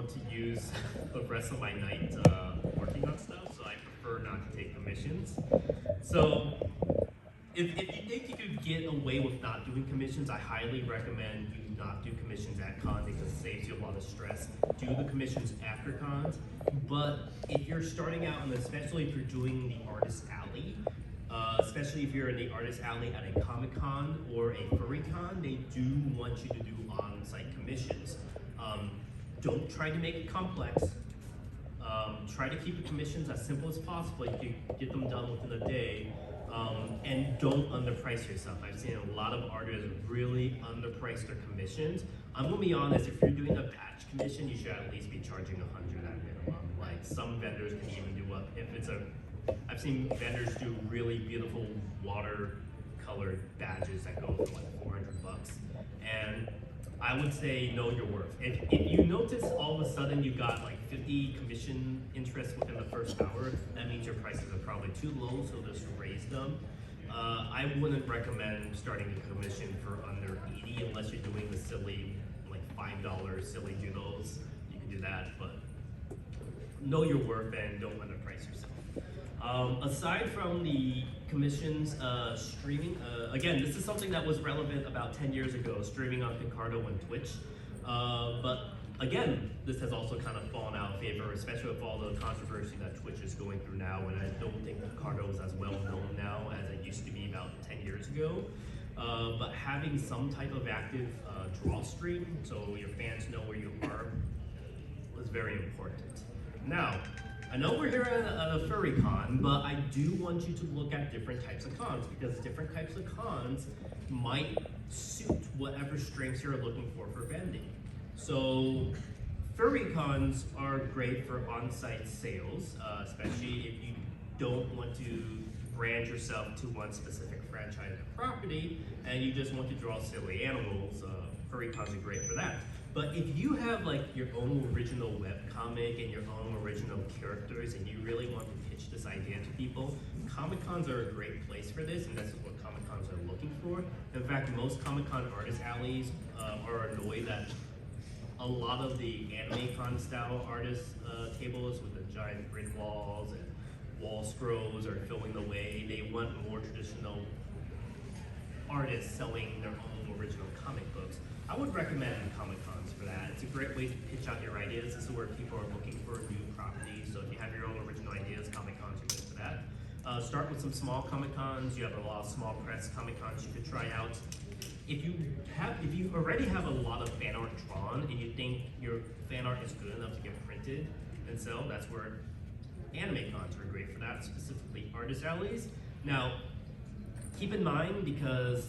want to use the rest of my night working on stuff, so I prefer not to take commissions. So if you think you could get away with not doing commissions, I highly recommend you not do commissions at cons because it saves you a lot of stress. Do the commissions after cons, but if you're starting out, and especially if you're doing the Artist Alley, especially if you're in the Artist Alley at a Comic-Con or a Furry-Con, they do want you to do on-site commissions. Don't try to make it complex. Try to keep the commissions as simple as possible. You can get them done within a day. And don't underprice yourself. I've seen a lot of artists really underprice their commissions. I'm gonna be honest, if you're doing a batch commission, you should at least be charging 100 at minimum. Like some vendors can even do I've seen vendors do really beautiful watercolored badges that go for like 400 bucks. And I would say know your worth. If you notice all of a sudden you got like 50 commission interest within the first hour, that means your prices are probably too low, so just raise them. I wouldn't recommend starting a commission for under 80 unless you're doing the silly, like $5 silly doodles. You can do that, but know your worth and don't underprice yourself. Aside from the commissions, streaming, again, this is something that was relevant about 10 years ago, streaming on Picardo and Twitch. But again, this has also kind of fallen out of favor, especially with all the controversy that Twitch is going through now, and I don't think Picardo is as well known now as it used to be about 10 years ago. But having some type of active draw stream, so your fans know where you are, was very important. Now, I know we're here at a furry con, but I do want you to look at different types of cons because different types of cons might suit whatever strengths you're looking for vending. So furry cons are great for on-site sales, especially if you don't want to brand yourself to one specific franchise or property and you just want to draw silly animals. Furry cons are great for that. But if you have like your own original webcomic and your own original characters and you really want to pitch this idea to people, Comic-Cons are a great place for this, and that's what Comic-Cons are looking for. In fact, most Comic-Con artist alleys are annoyed that a lot of the Anime-Con style artist tables with the giant grid walls and wall scrolls are filling the way. They want more traditional artists selling their own original comic books. I would recommend Comic-Cons for that. It's a great way to pitch out your ideas. This is where people are looking for new properties. So if you have your own original ideas, Comic-Cons are good for that. Start with some small Comic-Cons. You have a lot of small press Comic-Cons you could try out. If you already have a lot of fan art drawn and you think your fan art is good enough to get printed and sell, that's where Anime-Cons are great for that, specifically artist alleys. Now, keep in mind, because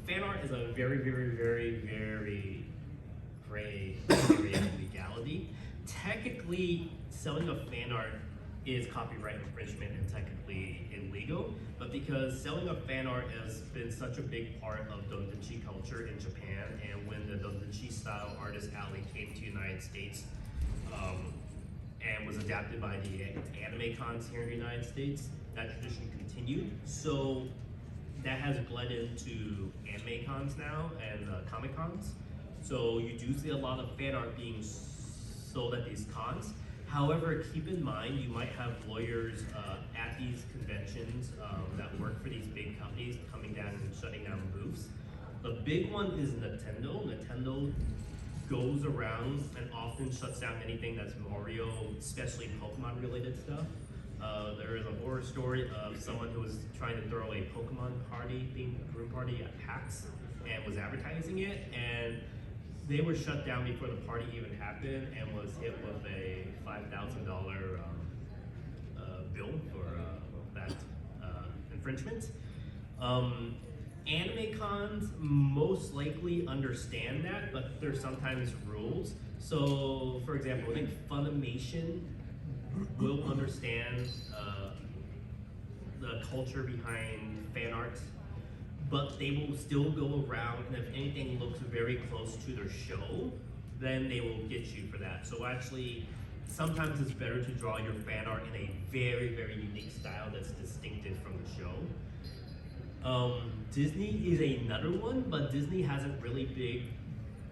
fan art is a very, very, very, very gray area of legality. Technically, selling a fan art is copyright infringement and technically illegal, but because selling a fan art has been such a big part of doujinshi culture in Japan, and when the doujinshi style artist alley came to the United States and was adapted by the anime cons here in the United States, that tradition continued. So that has bled into anime cons now and comic cons. So you do see a lot of fan art being sold at these cons. However, keep in mind, you might have lawyers at these conventions that work for these big companies coming down and shutting down booths. The big one is Nintendo. Nintendo goes around and often shuts down anything that's Mario, especially Pokemon related stuff. There is a horror story of someone who was trying to throw a Pokemon party, themed room party at PAX, and was advertising it, and they were shut down before the party even happened and was hit with a $5,000 bill for that infringement. Anime cons most likely understand that, but there's sometimes rules. So, for example, I think Funimation will understand the culture behind fan art, but they will still go around, and if anything looks very close to their show, then they will get you for that. So actually, sometimes it's better to draw your fan art in a very, very unique style that's distinctive from the show. Disney is another one, but Disney hasn't really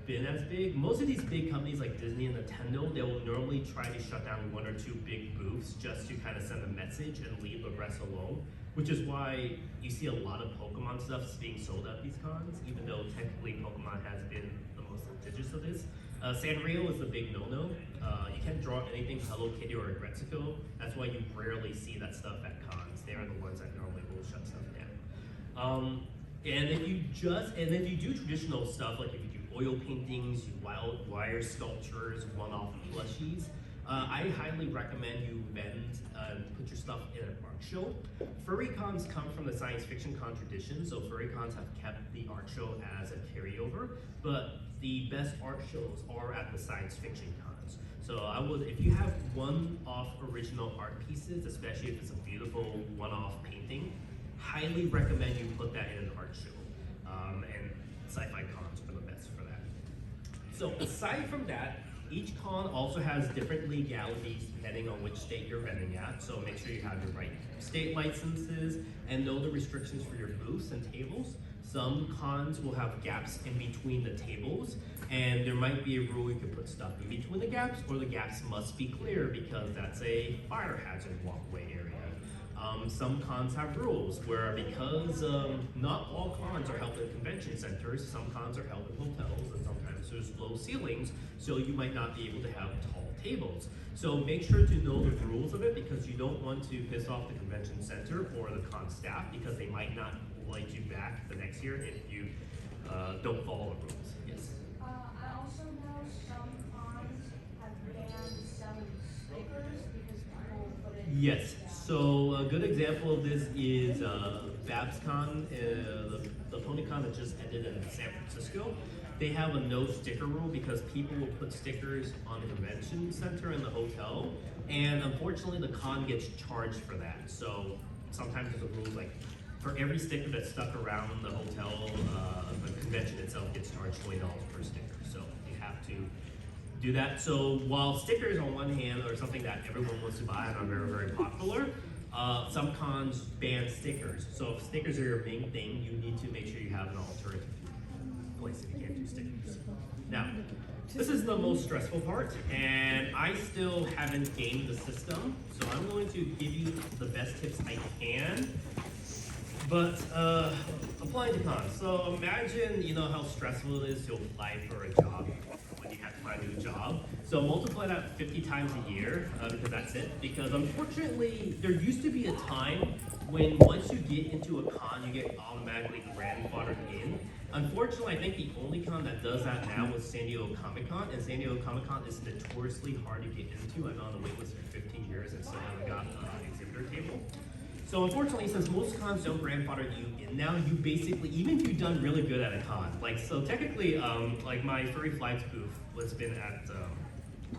been as big. Most of these big companies like Disney and Nintendo, they will normally try to shut down 1 or 2 big booths just to kind of send a message and leave the rest alone, which is why you see a lot of Pokemon stuff being sold at these cons, even though technically Pokemon has been the most litigious of this. Sanrio is the big no-no. You can't draw anything Hello Kitty or Agretsuko. That's why you rarely see that stuff at cons. They are the ones that normally will shut stuff down. And if you do traditional stuff, like if you do oil paintings, you wild wire sculptures, one-off plushies, I highly recommend you put your stuff in an art show. Furry cons come from the science fiction con tradition, so furry cons have kept the art show as a carryover, but the best art shows are at the science fiction cons. So if you have one-off original art pieces, especially if it's a beautiful one-off painting, highly recommend you put that in an art show. And sci-fi cons are the best for that. So aside from that, each con also has different legalities depending on which state you're renting at. So make sure you have your right state licenses and know the restrictions for your booths and tables. Some cons will have gaps in between the tables, and there might be a rule you can put stuff in between the gaps, or the gaps must be clear because that's a fire hazard walkway area. Some cons have rules where because not all cons are held in convention centers, some cons are held in hotels, and sometimes there's low ceilings, so you might not be able to have tall tables. So make sure to know the rules of it because you don't want to piss off the convention center or the con staff because they might not like you back the next year if you don't follow the rules. Yes? I also know some cons have banned selling stickers because people put it. Yes. So a good example of this is BabsCon, the PonyCon that just ended in San Francisco. They have a no sticker rule because people will put stickers on the convention center and the hotel, and unfortunately the con gets charged for that. So sometimes there's a rule like for every sticker that's stuck around the hotel, the convention itself gets charged $20 per sticker. So you have to do that. So while stickers on one hand are something that everyone wants to buy and are very, very popular, some cons ban stickers. So if stickers are your main thing, you need to make sure you have an alternative place if you can't do stickers. Now, this is the most stressful part, and I still haven't gamed the system, so I'm going to give you the best tips I can. But applying to cons. So imagine, how stressful it is to apply for a job when you have to find a new job. So multiply that 50 times a year, because that's it. Because unfortunately, there used to be a time when once you get into a con, you get automatically grandfathered in. Unfortunately, I think the only con that does that now is San Diego Comic-Con, and San Diego Comic-Con is notoriously hard to get into. I've been on the wait list for 15 years and still haven't got an exhibitor table. So unfortunately, since most cons don't grandfather you in now, you basically, even if you've done really good at a con, so technically, like my Furry Flights booth has been at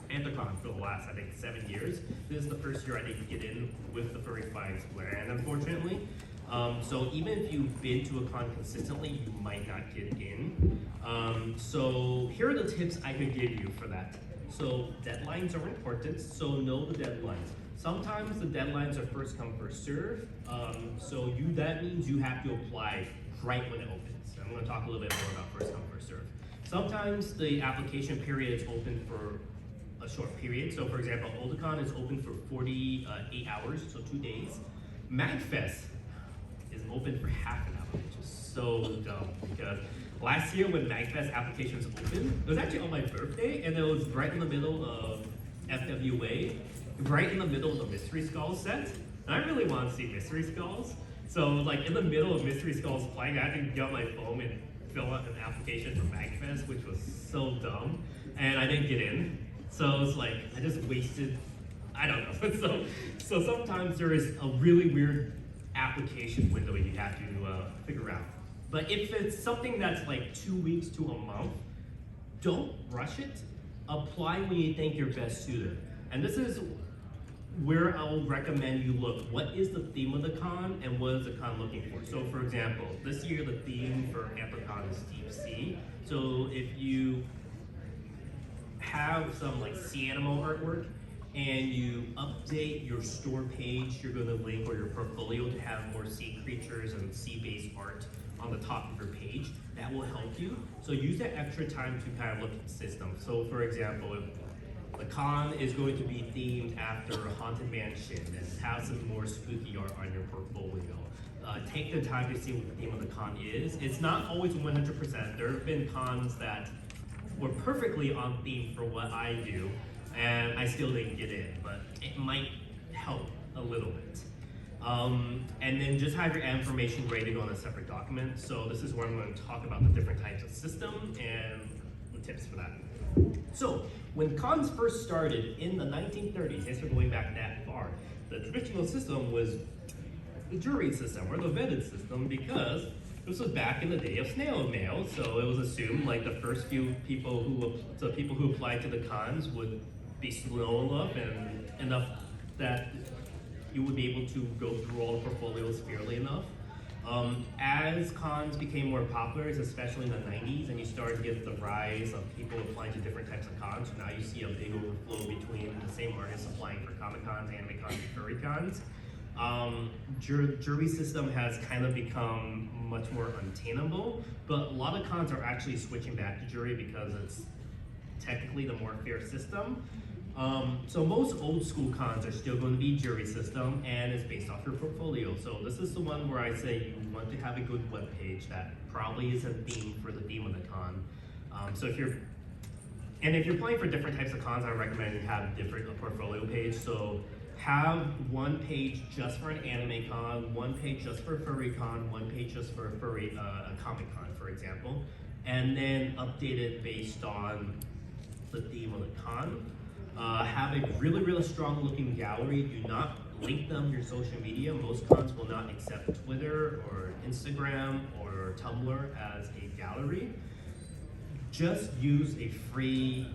Anthrocon for the last, I think, 7 years. This is the first year I didn't get in with the Furry Flights brand, unfortunately. So even if you've been to a con consistently, you might not get in. So here are the tips I could give you for that. So deadlines are important, so know the deadlines. Sometimes the deadlines are first come, first serve. That means you have to apply right when it opens. I'm gonna talk a little bit more about first come, first serve. Sometimes the application period is open for a short period. So for example, Otakon is open for 48 hours, so 2 days. MagFest is open for half an hour, which is so dumb because last year when MagFest applications opened, it was actually on my birthday and it was right in the middle of FWA, right in the middle of the Mystery Skulls set. And I really want to see Mystery Skulls. So like in the middle of Mystery Skulls playing, I had to get on my phone and fill out an application for MagFest, which was so dumb. And I didn't get in. So it's like, I just wasted, I don't know. So sometimes there is a really weird application window you have to figure out. But if it's something that's like 2 weeks to a month, don't rush it. Apply when you think you're best suited. And this is where I'll recommend you look. What is the theme of the con and what is the con looking for? So for example, this year the theme for Anthrocon is deep sea. So if you have some like sea animal artwork, and you update your store page, you're going to link or your portfolio to have more sea creatures and sea-based art on the top of your page. That will help you. So use that extra time to kind of look at the system. So for example, if the con is going to be themed after a haunted mansion and have some more spooky art on your portfolio. Take the time to see what the theme of the con is. It's not always 100%. There have been cons that were perfectly on theme for what I do, and I still didn't get in, but it might help a little bit. And then just have your information graded on a separate document. So this is where I'm going to talk about the different types of system and the tips for that. So when cons first started in the 1930s, yes, we're going back that far, the traditional system was the jury system or the vetted system, because this was back in the day of snail mail. So it was assumed like the first few people who applied to the cons would be slow enough and enough that you would be able to go through all the portfolios fairly enough. As cons became more popular, especially in the 90s, and you started to get the rise of people applying to different types of cons, so now you see a big overflow between the same artists applying for Comic Cons, Anime Cons, and Furry Cons. Jury system has kind of become much more untenable, but a lot of cons are actually switching back to jury because it's technically the more fair system. So most old school cons are still going to be jury system, and it's based off your portfolio. So this is the one where I say you want to have a good web page that probably is a theme for the theme of the con. So if you're applying for different types of cons, I recommend you have different portfolio page. So have one page just for an anime con, one page just for furry con, one page just for a comic con, for example, and then update it based on the theme of the con. Have a really strong looking gallery. Do not link them to your social media. Most cons will not accept Twitter or Instagram or Tumblr as a gallery. Just use a free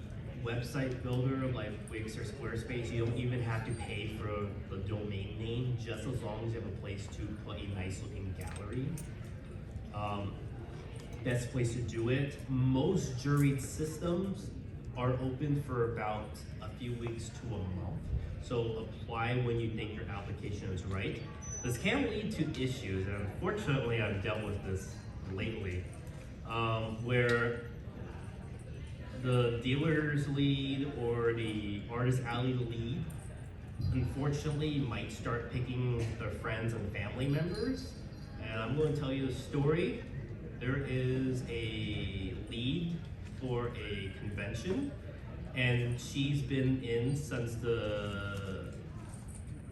website builder like Wix or Squarespace. You don't even have to pay for the domain name, just as long as you have a place to put a nice looking gallery. Best place to do it. Most juried systems are open for about a few weeks to a month. So apply when you think your application is right. This can lead to issues, and unfortunately I've dealt with this lately, where the dealer's lead or the artist alley lead unfortunately might start picking their friends and family members. And I'm going to tell you a story. There is a lead for a convention, and she's been in since the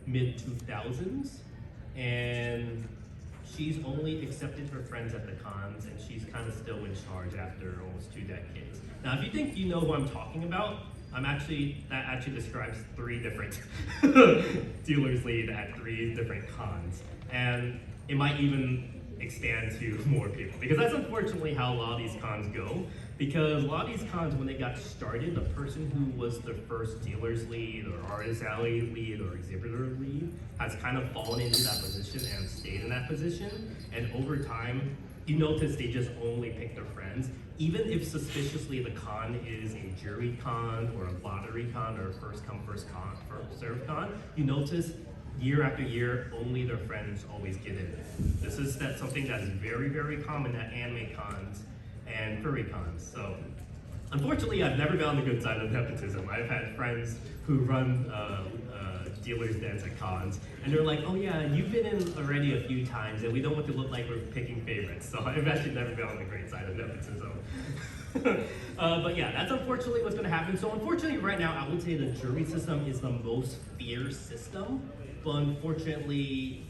mid-2000s, and she's only accepted her friends at the cons, and she's kind of still in charge after almost 2 decades. Now, if you think you know who I'm talking about, that actually describes 3 different dealers lead at 3 different cons, and it might even expand to more people, because that's unfortunately how a lot of these cons go. Because a lot of these cons, when they got started, the person who was the first dealer's lead or artist alley lead or exhibitor lead has kind of fallen into that position and stayed in that position. And over time, you notice they just only pick their friends. Even if suspiciously the con is a jury con or a lottery con or a first come, first served con, you notice year after year, only their friends always get in. That's something that's very common at anime cons and furry cons. So unfortunately, I've never been on the good side of nepotism. I've had friends who run dealers dens at cons, and they're like, oh yeah, you've been in already a few times, and we don't want to look like we're picking favorites. So I've actually never been on the great side of nepotism. But yeah, that's unfortunately what's going to happen. So unfortunately, right now, I would say the jury system is the most fair system, but unfortunately,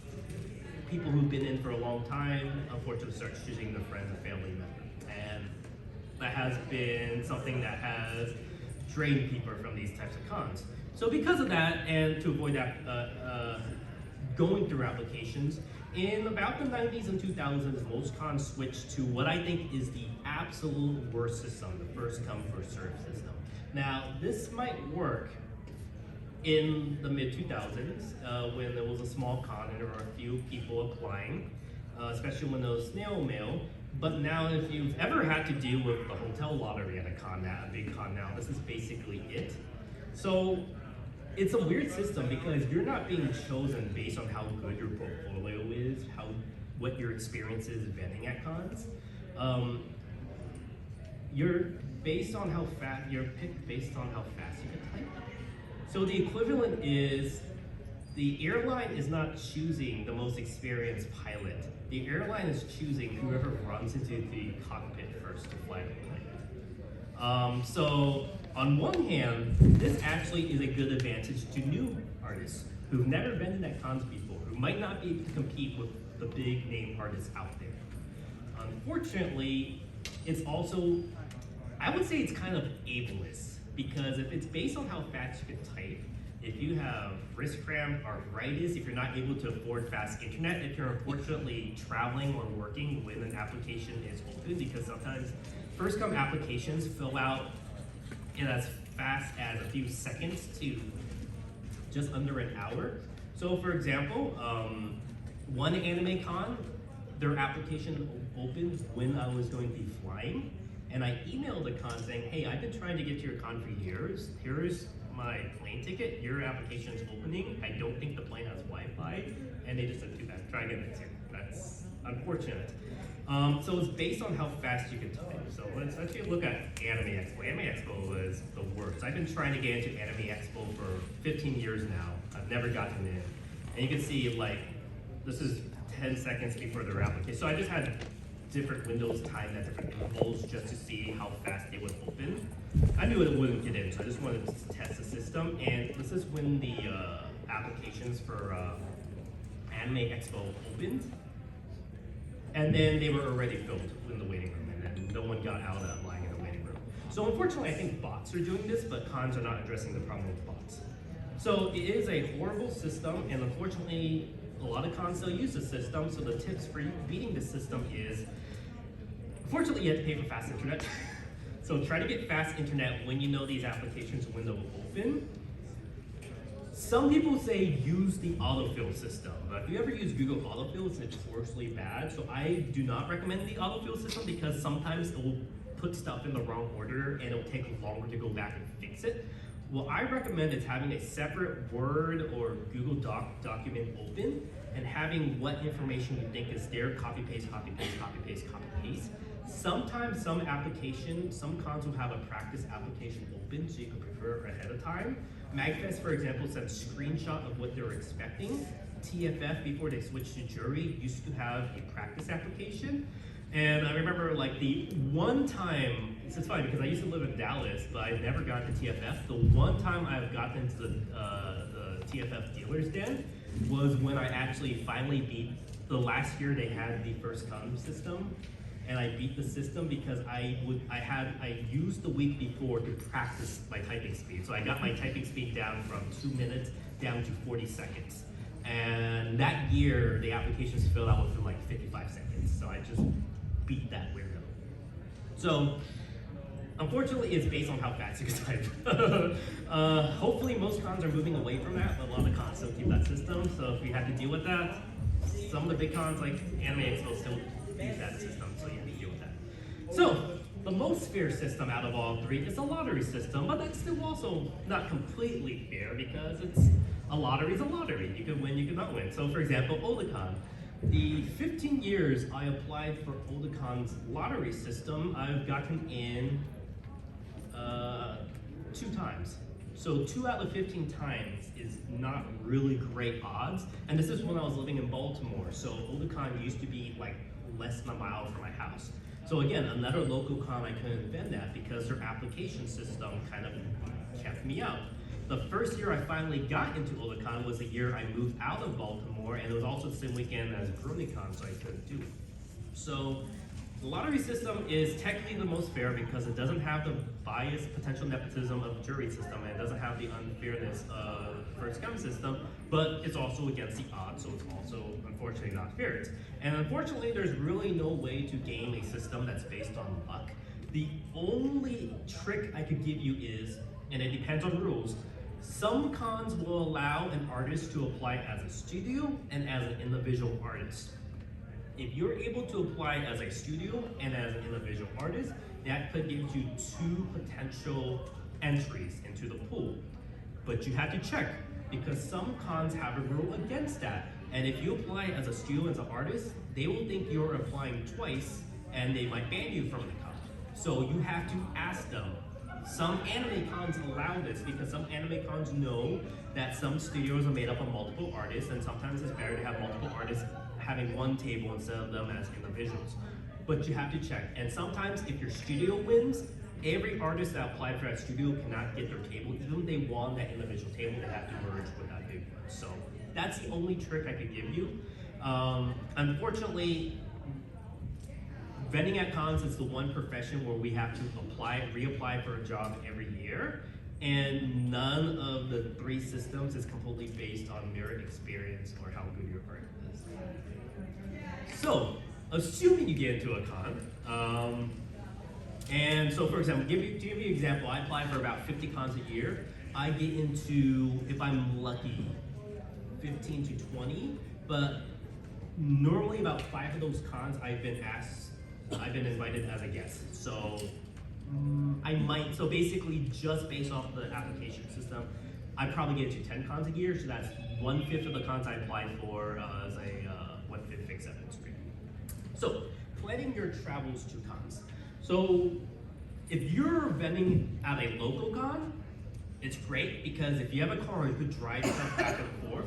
people who've been in for a long time, unfortunately, start choosing their friends and family members. And that has been something that has drained people from these types of cons. So because of that, and to avoid that going through applications, in about the 90s and 2000s, most cons switched to what I think is the absolute worst system, the first come, first served system. Now, this might work in the mid-2000s when there was a small con and there were a few people applying, especially when there was snail mail. But now, if you've ever had to deal with the hotel lottery at a con now, a big con now, this is basically it. So it's a weird system because you're not being chosen based on how good your portfolio is, what your experience is vending at cons. You're based on how fast you're picked based on how fast you can type. So the equivalent is the airline is not choosing the most experienced pilot. The airline is choosing whoever runs into the cockpit first to fly the plane. So on one hand, this actually is a good advantage to new artists who've never been at cons before, who might not be able to compete with the big name artists out there. Unfortunately, it's also, I would say it's kind of ableist, because if it's based on how fast you can type, if you have wrist cramp, arthritis, if you're not able to afford fast internet, if you're unfortunately traveling or working when an application is open, because sometimes first come applications fill out in as fast as a few seconds to just under an hour. So for example, one anime con, their application opened when I was going to be flying, and I emailed the con saying, hey, I've been trying to get to your con for years. Here's my plane ticket. Your application is opening. I don't think the plane has Wi-Fi. And they just said, too bad, try again next year. That's unfortunate. So it's based on how fast you can type. So let's actually look at Anime Expo. Anime Expo was the worst. I've been trying to get into Anime Expo for 15 years now. I've never gotten in. And you can see, like, this is 10 seconds before their application. So I just had different windows timed at different intervals just to see how fast they would open. I knew it wouldn't get in, so I just wanted to test the system. And this is when the applications for Anime Expo opened. And then they were already filled in the waiting room, and then no one got out of that line in the waiting room. So unfortunately, I think bots are doing this, but cons are not addressing the problem with bots. So it is a horrible system, and unfortunately, a lot of cons still use the system. So the tips for beating the system is, unfortunately, you have to pay for fast internet. So try to get fast internet when you know these applications window will open. Some people say use the autofill system, but if you ever use Google autofill, it's notoriously bad. So I do not recommend the autofill system because sometimes it will put stuff in the wrong order and it will take longer to go back and fix it. What I recommend is having a separate Word or Google document open and having what information you think is there, copy paste, copy paste, copy paste, copy paste. Sometimes some cons will have a practice application open so you can prepare ahead of time. MagFest, for example, sent a screenshot of what they were expecting. TFF, before they switched to jury, used to have a practice application. And I remember like the one time, it's funny because I used to live in Dallas, but I never got to TFF. The one time I've gotten into the TFF dealer's den was when I actually finally beat, the last year they had the first con system. And I beat the system because I used the week before to practice my typing speed. So I got my typing speed down from 2 minutes down to 40 seconds. And that year, the applications filled out within like 55 seconds. So I just beat that window. So unfortunately, it's based on how fast you can type. Hopefully most cons are moving away from that, but a lot of cons still keep that system. So if we have to deal with that, some of the big cons like Anime Expo still use that system, so you have to deal with that. So the most fair system out of all three is a lottery system, but that's still also not completely fair because a lottery is a lottery. You can win, you cannot win. So for example, Otakon. The 15 years I applied for Otakon's lottery system, I've gotten in 2 times. So 2 out of 15 times is not really great odds. And this is when I was living in Baltimore. So Otakon used to be like less than a mile from my house. So again, another local con I couldn't vend at because their application system kind of kept me out. The first year I finally got into Otakon was the year I moved out of Baltimore, and it was also the same weekend as BronyCon, so I couldn't do it. So the lottery system is technically the most fair because it doesn't have the bias, potential nepotism of the jury system, and it doesn't have the unfairness of the first come system, but it's also against the odds, so it's also unfortunately not fair. And unfortunately, there's really no way to game a system that's based on luck. The only trick I could give you is, and it depends on rules, some cons will allow an artist to apply as a studio and as an individual artist. If you're able to apply as a studio and as an individual artist, that could give you 2 potential entries into the pool. But you have to check because some cons have a rule against that. And if you apply as a studio, as an artist, they will think you're applying twice and they might ban you from the con. So you have to ask them. Some anime cons allow this because some anime cons know that some studios are made up of multiple artists, and sometimes it's better to have multiple artists having one table instead of them as individuals. But you have to check. And sometimes if your studio wins, every artist that applied for that studio cannot get their table. Even if they won that individual table, they have to merge with that big one. So that's the only trick I could give you. Unfortunately, vending at cons is the one profession where we have to reapply for a job every year, and none of the three systems is completely based on merit experience or how good your art is. So, assuming you get into a con, and so for example, to give you an example, I apply for about 50 cons a year. I get into, if I'm lucky, 15 to 20, but normally about 5 of those cons I've been invited as a guest. So so basically just based off the application system, I probably get to 10 cons a year, so that's 1/5 of the cons I applied for as a 1/5 acceptance rate. So planning your travels to cons. So if you're vending at a local con, it's great because if you have a car, you could drive stuff back and forth.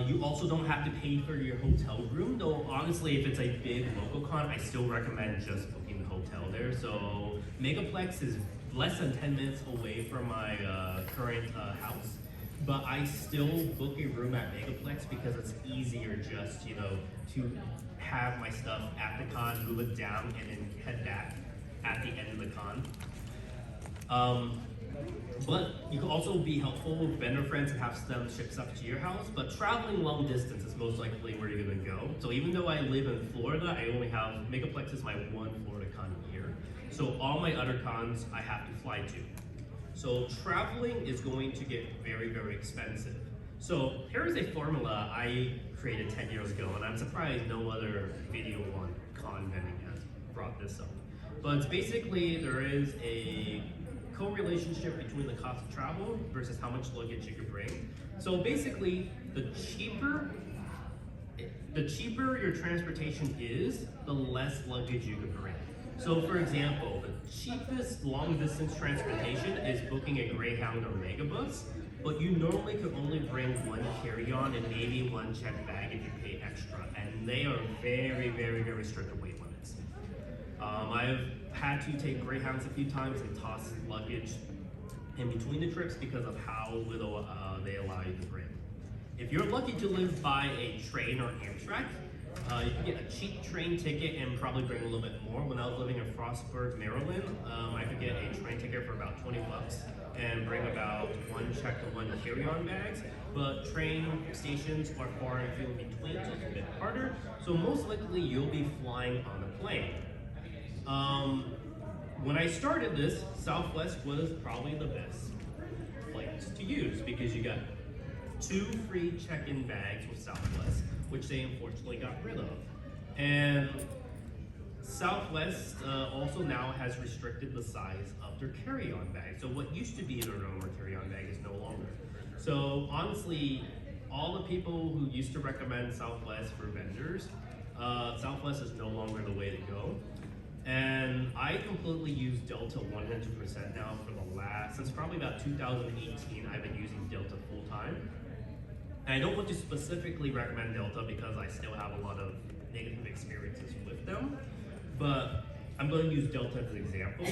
You also don't have to pay for your hotel room, though honestly, if it's a big local con, I still recommend just booking the hotel there. So Megaplex is less than 10 minutes away from my current house, but I still book a room at Megaplex because it's easier just, to have my stuff at the con, move it down, and then head back at the end of the con. But you can also be helpful with vendor friends and have them ship stuff to your house, but traveling long distance is most likely where you're gonna go. So even though I live in Florida, I only have, Megaplex is my one Florida con a year. So all my other cons I have to fly to. So traveling is going to get very, very expensive. So here is a formula I created 10 years ago, and I'm surprised no other video on con vending has brought this up. But it's basically, there is a correlationship between the cost of travel versus how much luggage you can bring. So basically, the cheaper your transportation is, the less luggage you can bring. So for example, the cheapest long distance transportation is booking a Greyhound or Megabus, but you normally could only bring one carry-on and maybe one checked bag if you pay extra, and they are very, very, very strict on weight limits. I've had to take Greyhounds a few times and toss luggage in between the trips because of how little they allow you to bring. If you're lucky to live by a train or Amtrak, you can get a cheap train ticket and probably bring a little bit more. When I was living in Frostburg, Maryland, I could get a train ticket for about 20 bucks and bring about one checked and one carry-on bags. But train stations are far and few in between, so it's a bit harder. So most likely you'll be flying on a plane. When I started this, Southwest was probably the best flight to use because you got 2 free check-in bags with Southwest, which they unfortunately got rid of. And Southwest also now has restricted the size of their carry-on bag. So what used to be their normal carry-on bag is no longer. So honestly, all the people who used to recommend Southwest for vendors, Southwest is no longer the way to go. And I completely use Delta 100% now for since probably about 2018, I've been using Delta full time. And I don't want to specifically recommend Delta because I still have a lot of negative experiences with them, but I'm going to use Delta as an example.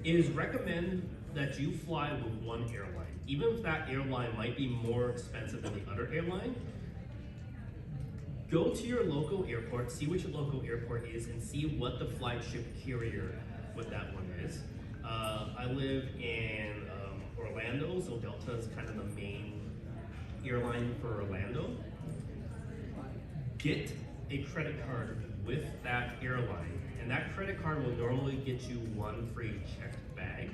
It is recommended that you fly with one airline, even if that airline might be more expensive than the other airline. Go to your local airport, see what your local airport is, and see what the flagship carrier with that one is. I live in Orlando, so Delta is kind of the main airline for Orlando. Get a credit card with that airline, and that credit card will normally get you 1 free checked bag.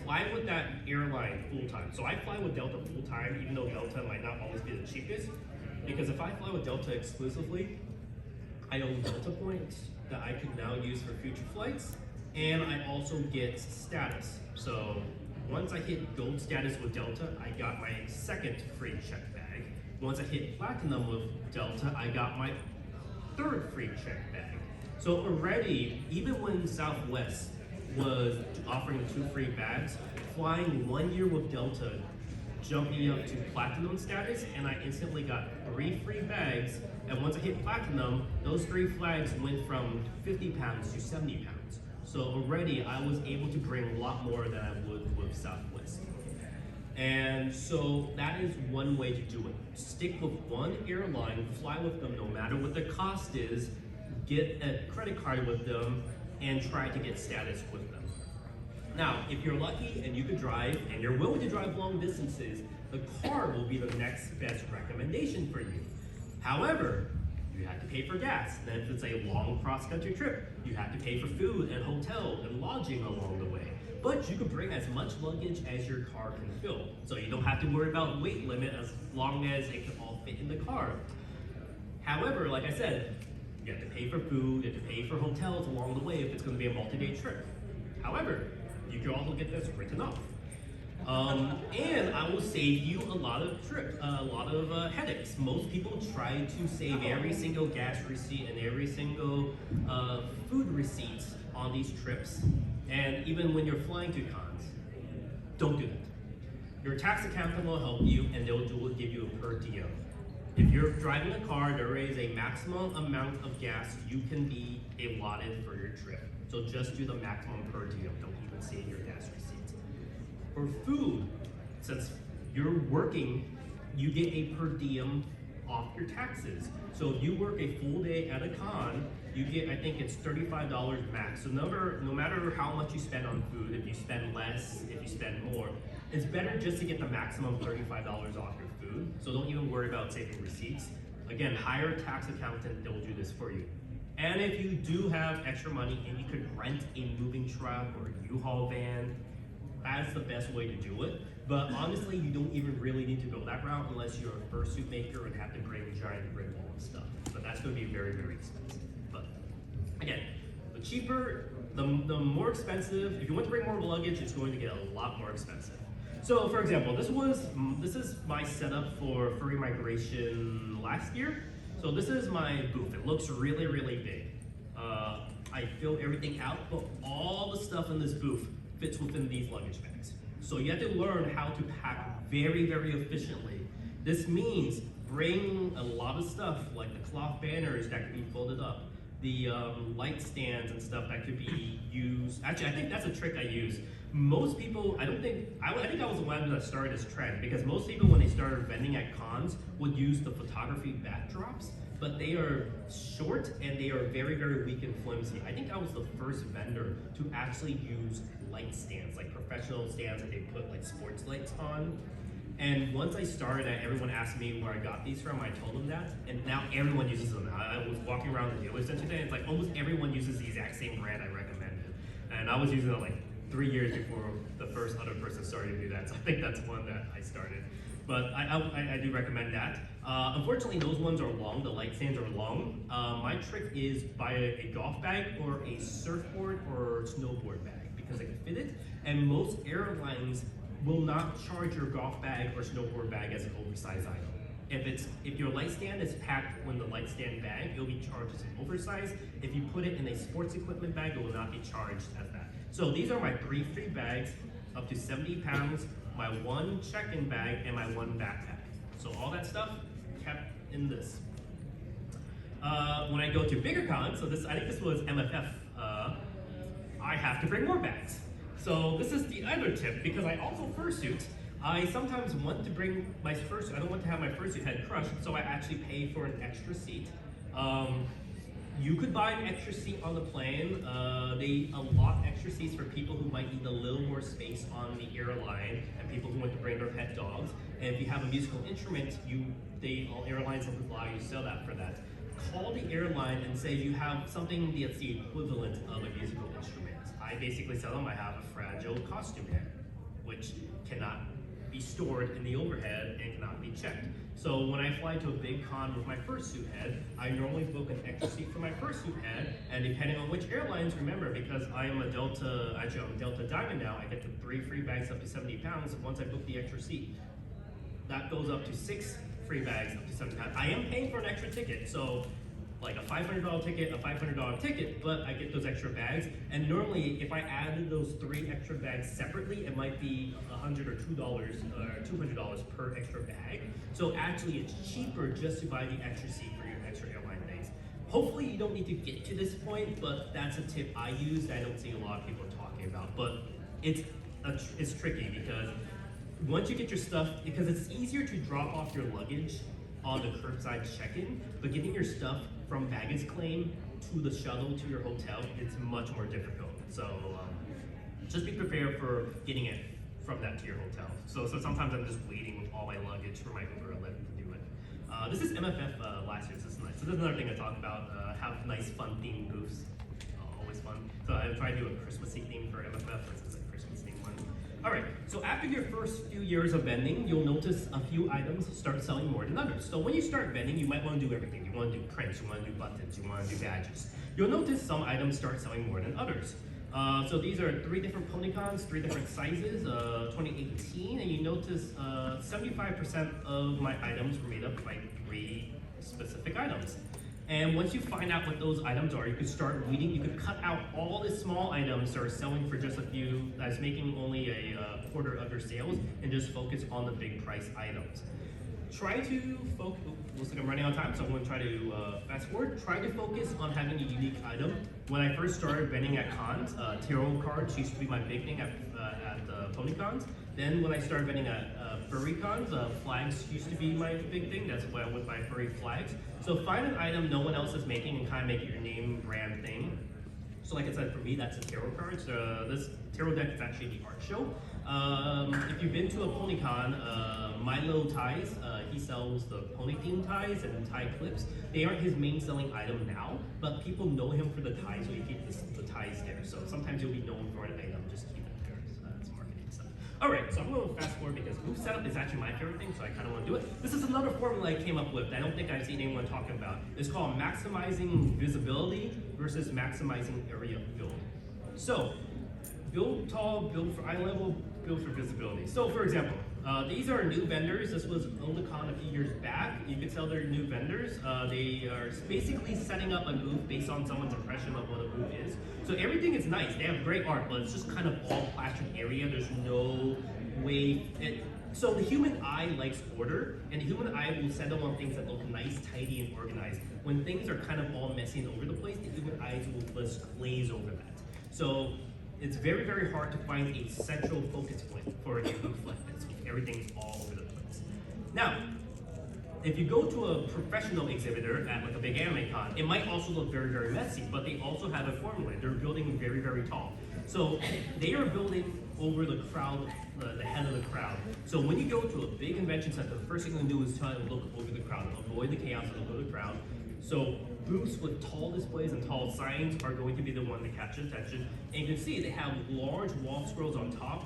Fly with that airline full time. So I fly with Delta full time, even though Delta might not always be the cheapest. Because if I fly with Delta exclusively, I own Delta points that I can now use for future flights, and I also get status. So Once I hit gold status with Delta, I got my second free check bag. Once I hit platinum with Delta, I got my third free check bag. So already, even when Southwest was offering 2 free bags, flying 1 year with Delta jumped me up to platinum status, and I instantly got 3 free bags. And once I hit platinum, those 3 flags went from 50 pounds to 70 pounds. So already I was able to bring a lot more than I would with Southwest. And so that is one way to do it. Stick with one airline, fly with them no matter what the cost is, get a credit card with them, and try to get status with them. Now, if you're lucky and you can drive and you're willing to drive long distances, the car will be the next best recommendation for you. However, you have to pay for gas. Then if it's a long cross-country trip, you have to pay for food and hotel and lodging along the way. But you can bring as much luggage as your car can fill. So you don't have to worry about weight limit as long as it can all fit in the car. However, like I said, you have to pay for food, you have to pay for hotels along the way if it's going to be a multi-day trip. However, you can also get this written off. And I will save you a lot of headaches. Most people try to save every single gas receipt and every single food receipt on these trips. And even when you're flying to cons, don't do that. Your tax accountant will help you, and they'll give you a per diem. If you're driving a car, there is a maximum amount of gas you can be allotted for your trip. So just do the maximum per diem. Don't even save your gas receipts. For food, since you're working, you get a per diem off your taxes. So if you work a full day at a con, you get, I think it's $35 max. So no matter how much you spend on food, if you spend less, if you spend more, it's better just to get the maximum $35 off your food. So don't even worry about saving receipts. Again, hire a tax accountant, they'll do this for you. And if you do have extra money and you could rent a moving truck or a U-Haul van, that's the best way to do it. But honestly, you don't even really need to go that route unless you're a fursuit maker and have to bring a giant grid wall and stuff. But that's going to be very, very expensive. But again, the cheaper, the more expensive. If you want to bring more luggage, it's going to get a lot more expensive. So for example, this is my setup for furry migration last year. So this is my booth. It looks really, really big. I filled everything out, but all the stuff in this booth fits within these luggage bags. So you have to learn how to pack very, very efficiently. This means bring a lot of stuff like the cloth banners that can be folded up, the light stands and stuff that could be used. Actually, I think that's a trick I use. Most people, I think I was the one that started this trend, because most people when they started vending at cons would use the photography backdrops, but they are short and they are very, very weak and flimsy. I think I was the first vendor to actually use light stands, like professional stands that they put like sports lights on. And once I started that, everyone asked me where I got these from. I told them that, and now everyone uses them. I was walking around the dealer center today, and it's like almost everyone uses the exact same brand I recommended. And I was using it like 3 years before the first other person started to do that. So I think that's one that I started. But I do recommend that. Unfortunately, those ones are long. The light stands are long. My trick is buy a golf bag or a surfboard or snowboard bag because I can fit it. And most airlines will not charge your golf bag or snowboard bag as an oversized item. If your light stand is packed in the light stand bag, it'll be charged as an oversized. If you put it in a sports equipment bag, it will not be charged as that. So these are my 3 free bags, up to 70 pounds, my 1 check-in bag, and my 1 backpack. So all that stuff kept in this. When I go to bigger cons, so I think this was MFF, I have to bring more bags. So this is the other tip, because I also fursuit. I sometimes want to bring my fursuit. I don't want to have my fursuit head crushed, so I actually pay for an extra seat. You could buy an extra seat on the plane. They allot extra seats for people who might need a little more space on the airline and people who want to bring their pet dogs. And if you have a musical instrument, all airlines will allow you to sell that for that. Call the airline and say you have something that's the equivalent of a musical instrument. I basically tell them I have a fragile costume head, which cannot be stored in the overhead and cannot be checked. So when I fly to a big con with my fursuit head, I normally book an extra seat for my fursuit head, and depending on which airlines, remember, because I am a Delta, actually I'm Delta Diamond now, I get the 3 free bags up to 70 pounds once I book the extra seat. That goes up to 6 free bags up to 70 pounds. I am paying for an extra ticket, so like a $500 ticket, a $500 ticket, but I get those extra bags. And normally, if I added those 3 extra bags separately, it might be $100 or $2 or $200 per extra bag. So actually, it's cheaper just to buy the extra seat for your extra airline days. Hopefully, you don't need to get to this point, but that's a tip I use that I don't see a lot of people talking about. But it's tricky because once you get your stuff, because it's easier to drop off your luggage on the curbside check-in, but getting your stuff from baggage claim to the shuttle to your hotel, it's much more difficult. So just be prepared for getting it from that to your hotel. So sometimes I'm just waiting with all my luggage for my Uber to let me do it. This is MFF last year, so this is nice. So this is another thing I talk about, have nice fun themed booths, always fun. So I try to do a Christmassy theme for MFF, this is a Christmas themed one. All right, so after your first few years of vending, you'll notice a few items start selling more than others. So when you start vending, you might want to do everything. You want to do prints, you want to do buttons, you want to do badges. You'll notice some items start selling more than others. So these are 3 different Ponycons, 3 different sizes, 2018, and you notice 75% of my items were made up by 3 specific items. And once you find out what those items are, you can start weeding. You can cut out all the small items that are selling for just a few, that's making only a quarter of your sales, and just focus on the big price items. Try to focus, looks like I'm running out of time, so I'm gonna try to fast forward. Try to focus on having a unique item. When I first started vending at cons, tarot cards used to be my big thing at Pony cons. Then when I started vending at furry cons, flags used to be my big thing. That's why I went by furry flags. So find an item no one else is making and kind of make it your name brand thing. So like I said, for me, that's a tarot cards. This tarot deck is actually the art show. If you've been to a PonyCon, Milo ties, he sells the pony themed ties and tie clips. They aren't his main selling item now, but people know him for the ties, so you keep the ties there. So sometimes you'll be known for an item, just keep it there. So that's marketing stuff. All right, so I'm going to fast forward because booth setup is actually my favorite thing, so I kind of want to do it. This is another formula I came up with that I don't think I've seen anyone talking about. It's called maximizing visibility versus maximizing area filled. So, build tall, build for eye level, build for visibility. So for example, these are new vendors. This was Oldacon a few years back. You could tell they're new vendors. They are basically setting up a booth based on someone's impression of what a booth is. So everything is nice. They have great art, but it's just kind of all plastered area. There's no way. So the human eye likes order, and the human eye will settle on things that look nice, tidy, and organized. When things are kind of all messy and over the place, the human eyes will just glaze over that. So it's very, very hard to find a central focus point for a booth like this. Everything's all over the place. Now, if you go to a professional exhibitor at like a big anime con, it might also look very, very messy, but they also have a formula. They're building very, very tall. So they are building over the crowd, the head of the crowd. So when you go to a big convention center, the first thing you do is try to look over the crowd, avoid the chaos and avoid the crowd. So booths with tall displays and tall signs are going to be the one to catch attention. And you can see they have large wall scrolls on top,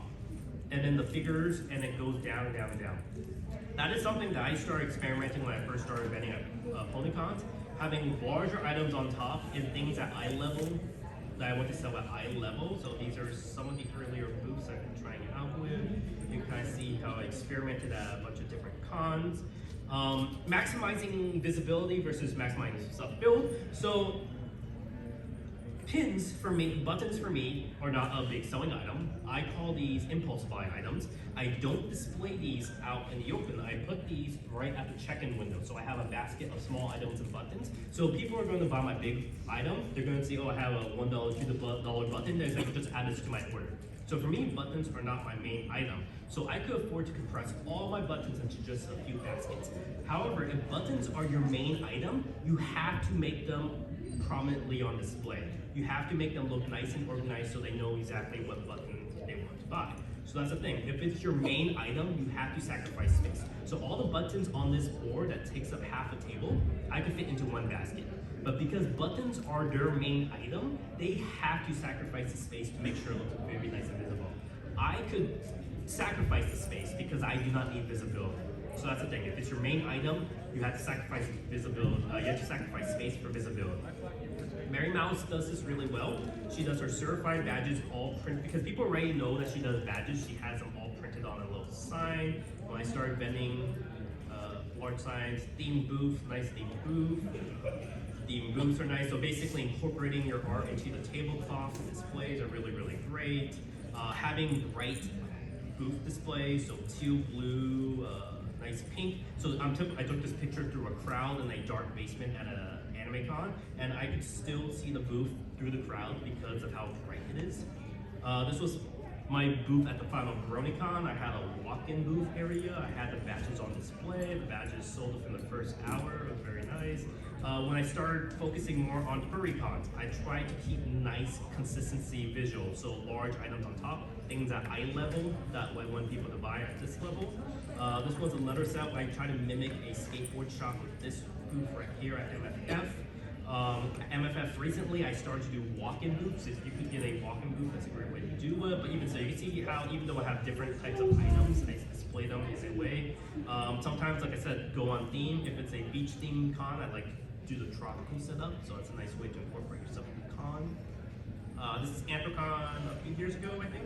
and then the figures, and it goes down, down, down. That is something that I started experimenting when I first started vending at PonyCons, having larger items on top and things at eye level that I want to sell at eye level. So these are some of the earlier booths I've been trying out with. You can kind of see how I experimented at a bunch of different cons. Maximizing visibility versus maximizing stuff build. So pins for me, buttons for me are not a big selling item. I call these impulse buy items. I don't display these out in the open. I put these right at the check-in window. So I have a basket of small items and buttons. So people are going to buy my big item. They're going to see, oh, I have a $1, $2 button. They're going to just add this to my order. So for me, buttons are not my main item. So I could afford to compress all my buttons into just a few baskets. However, if buttons are your main item, you have to make them prominently on display. You have to make them look nice and organized so they know exactly what button they want to buy. So that's the thing. If it's your main item, you have to sacrifice space. So all the buttons on this board that takes up half a table, I could fit into one basket. But because buttons are their main item, they have to sacrifice the space to make sure it looks very nice and visible. I could sacrifice the space because I do not need visibility. So that's the thing. If it's your main item, you have to sacrifice visibility. You have to sacrifice space for visibility. Mary Mouse does this really well. She does her certified badges all print because people already know that she does badges. She has them all printed on a little sign. When I started vending large signs, themed booth, nice themed booth. Themed booths are nice. So basically incorporating your art into the tablecloth displays are really, really great. Having the right booth displays, so teal blue, nice pink. So I took this picture through a crowd in a dark basement at an Anthrocon, and I could still see the booth through the crowd because of how bright it is. This was my booth at the final BronyCon. I had a walk-in booth area. I had the badges on display. The badges sold within the first hour. It was very nice. When I started focusing more on furrycons, I tried to keep nice consistency visual. So large items on top, things at eye level that I want people to buy at this level. This was a letter set where I tried to mimic a skateboard shop with this booth right here at MFF. MFF recently, I started to do walk-in booths. If you could get a walk-in booth, that's a great way to do it. But even so, you can see how, even though I have different types of items, I display them in a way. Sometimes, like I said, go on theme. If it's a beach-themed con, I like do the tropical setup, so it's a nice way to incorporate yourself in the con. This is Anthrocon a few years ago, I think.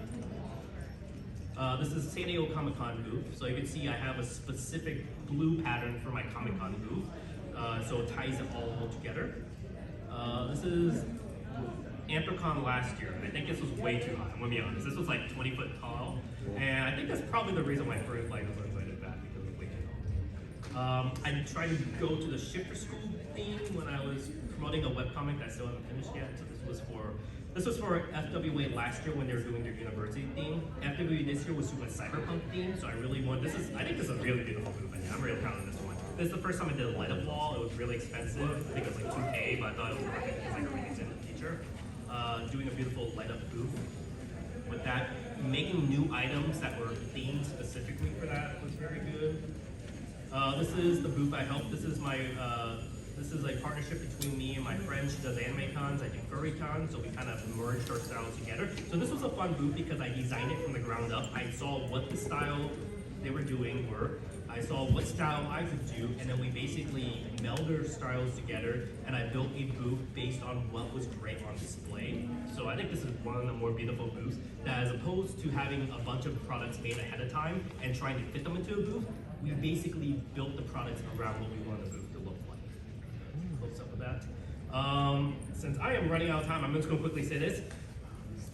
This is San Diego Comic-Con booth. So you can see I have a specific blue pattern for my Comic-Con booth. So it ties it all together. This is Anthrocon last year, and I think this was way too high, I'm gonna be honest. This was like 20 foot tall, and I think that's probably the reason why Furry Flight was invited back, because it was way too tall. I tried to go to the Shifter School theme when I was promoting a webcomic that I still haven't finished yet, so this was for FWA last year when they were doing their university theme. FWA this year was doing a cyberpunk theme, so I really want, I think this is a really beautiful movie. I'm really proud of this one. This is the first time I did a light up wall. It was really expensive. I think it was like $2K, but I thought it was worth it because I could reuse it in the future. Doing a beautiful light up booth. With that, making new items that were themed specifically for that was very good. This is the booth I helped. This is a partnership between me and my friend. She does anime cons, I do furry cons, so we kind of merged our styles together. So this was a fun booth because I designed it from the ground up. I saw what the style they were doing were. I saw what style I could do, and then we basically melded our styles together, and I built a booth based on what was great on display. So I think this is one of the more beautiful booths, that as opposed to having a bunch of products made ahead of time and trying to fit them into a booth, we basically built the products around what we want the booth to look like. Close up with that. Since I am running out of time, I'm just going to quickly say this.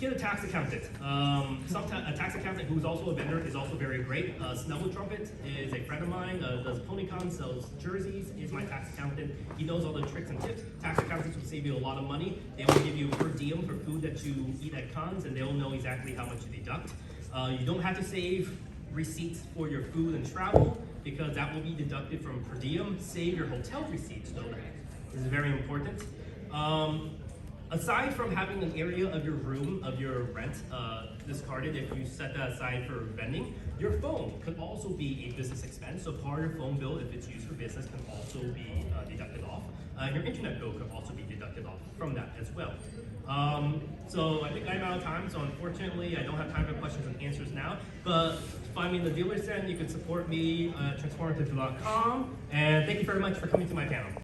Get a tax accountant. A tax accountant who's also a vendor is also very great. Snuggle Trumpet is a friend of mine, does PonyCon, sells jerseys, is my tax accountant. He knows all the tricks and tips. Tax accountants will save you a lot of money. They will give you per diem for food that you eat at cons, and they'll know exactly how much you deduct. You don't have to save receipts for your food and travel, because that will be deducted from per diem. Save your hotel receipts, though. This is very important. Aside from having an area of your room, of your rent, discarded, if you set that aside for vending, your phone could also be a business expense. So part of your phone bill, if it's used for business, can also be deducted off. Your internet bill could also be deducted off from that as well. So I think I'm out of time, so unfortunately I don't have time for questions and answers now. But find me in the dealer's den. You can support me at transformative.com. And thank you very much for coming to my panel.